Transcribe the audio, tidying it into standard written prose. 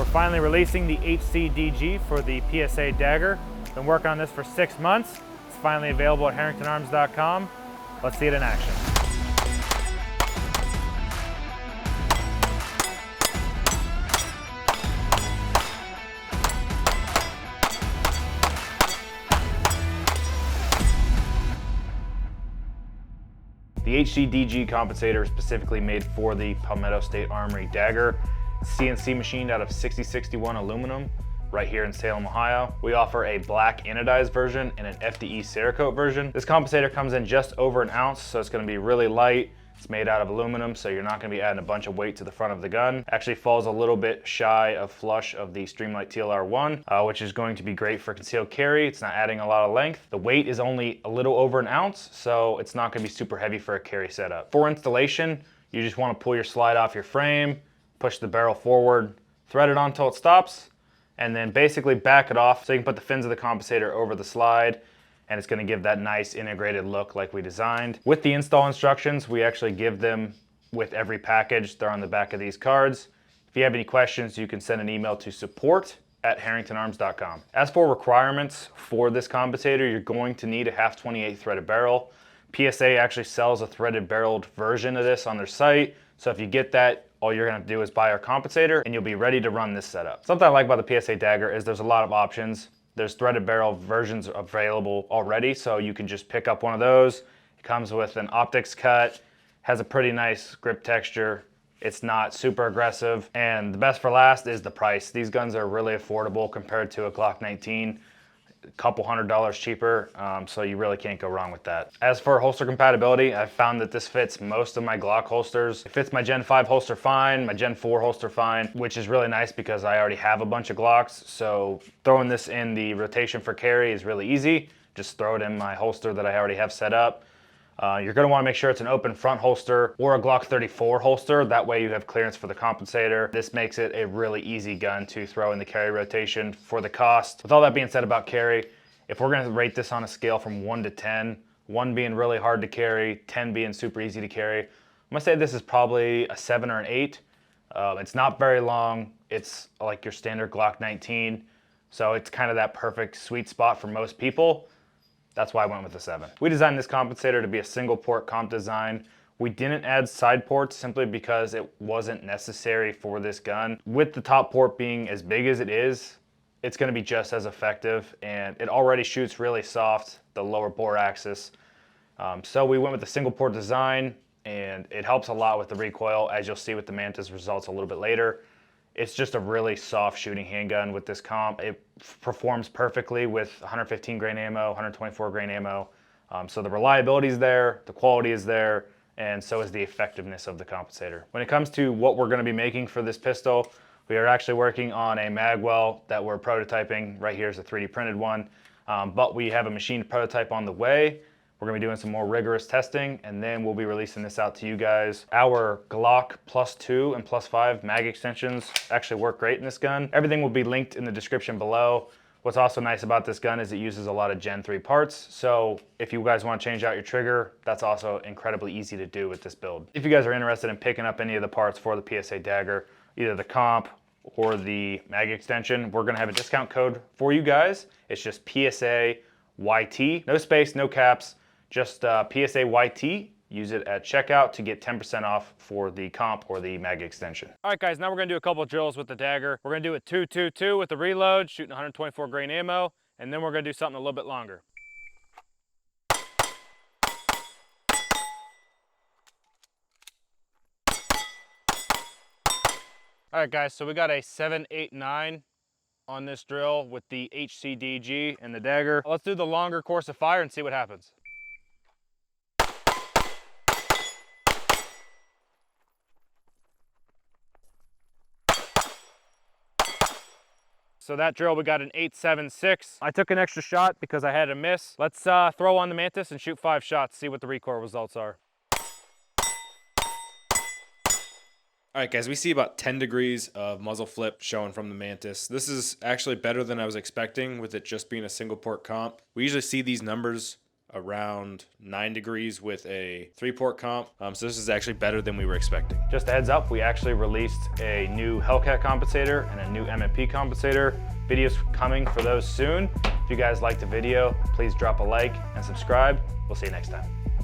finally releasing the HCDG for the PSA Dagger. Been working on this for 6 months. It's finally available at HerringtonArms.com. Let's see it in action. The HCDG Compensator is specifically made for the Palmetto State Armory Dagger. CNC machined out of 6061 aluminum right here in Salem, Ohio. We offer a black anodized version and an FDE Cerakote version. This compensator comes in just over an ounce, so it's gonna be really light. It's made out of aluminum, so you're not gonna be adding a bunch of weight to the front of the gun. Actually falls a little bit shy of flush of the Streamlight TLR1, which is going to be great for concealed carry. It's not adding a lot of length. The weight is only a little over an ounce, so it's not gonna be super heavy for a carry setup. For installation, you just wanna pull your slide off your frame, push the barrel forward, thread it on until it stops, and then basically back it off so you can put the fins of the compensator over the slide, and it's gonna give that nice integrated look like we designed. With the install instructions, we actually give them with every package. They're on the back of these cards. If you have any questions, you can send an email to support@HerringtonArms.com. As for requirements for this compensator, you're going to need a 1/2-28 threaded barrel. PSA actually sells a threaded barreled version of this on their site, so if you get that, all you're gonna do is buy our compensator and you'll be ready to run this setup. Something I like about the PSA Dagger is there's a lot of options. There's threaded barrel versions available already, so you can just pick up one of those. It comes with an optics cut, has a pretty nice grip texture. It's not super aggressive, and the best for last is the price. These guns are really affordable compared to a Glock 19. A couple $100 cheaper, so you really can't go wrong with that. As for holster compatibility, I've found that this fits most of my Glock holsters. It fits my Gen 5 holster fine, my Gen 4 holster fine, which is really nice because I already have a bunch of Glocks, so throwing this in the rotation for carry is really easy. Just throw it in my holster that I already have set up. You're gonna wanna make sure it's an open front holster or a Glock 34 holster. That way you have clearance for the compensator. This makes it a really easy gun to throw in the carry rotation for the cost. With all that being said about carry, if we're gonna rate this on a scale from 1 to 10, 1 being really hard to carry, 10 being super easy to carry, I'm gonna say this is probably a 7 or an 8. It's not very long. It's like your standard Glock 19. So it's kind of that perfect sweet spot for most people. That's why I went with the 7. We designed this compensator to be a single port comp design. We didn't add side ports simply because it wasn't necessary for this gun. With the top port being as big as it is, it's gonna be just as effective, and it already shoots really soft, the lower bore axis. So we went with the single port design, and it helps a lot with the recoil, as you'll see with the Mantis results a little bit later. It's just a really soft shooting handgun with this comp. It performs perfectly with 115 grain ammo, 124 grain ammo. So the reliability is there, the quality is there, and so is the effectiveness of the compensator. When it comes to what we're gonna be making for this pistol, we are actually working on a magwell that we're prototyping. Right here is a 3D printed one, but we have a machined prototype on the way. We're gonna be doing some more rigorous testing, and then we'll be releasing this out to you guys. Our Glock +2 and +5 mag extensions actually work great in this gun. Everything will be linked in the description below. What's also nice about this gun is it uses a lot of Gen 3 parts, so if you guys wanna change out your trigger, that's also incredibly easy to do with this build. If you guys are interested in picking up any of the parts for the PSA Dagger, either the comp or the mag extension, we're gonna have a discount code for you guys. It's just PSA YT, no space, no caps. Just PSA YT, use it at checkout to get 10% off for the comp or the mag extension. All right guys, now we're gonna do a couple of drills with the Dagger. We're gonna do it 2-2-2 with the reload, shooting 124 grain ammo, and then we're gonna do something a little bit longer. All right guys, so we got a 7, 8, 9 on this drill with the HCDG and the Dagger. Let's do the longer course of fire and see what happens. So that drill, we got an 8.76. I took an extra shot because I had a miss. Let's throw on the Mantis and shoot 5 shots, see what the recoil results are. All right, guys, we see about 10 degrees of muzzle flip showing from the Mantis. This is actually better than I was expecting with it just being a single port comp. We usually see these numbers around 9 degrees with a 3-port comp. So this is actually better than we were expecting. Just a heads up, we actually released a new Hellcat compensator and a new MMP compensator. Videos coming for those soon. If you guys liked the video, please drop a like and subscribe. We'll see you next time.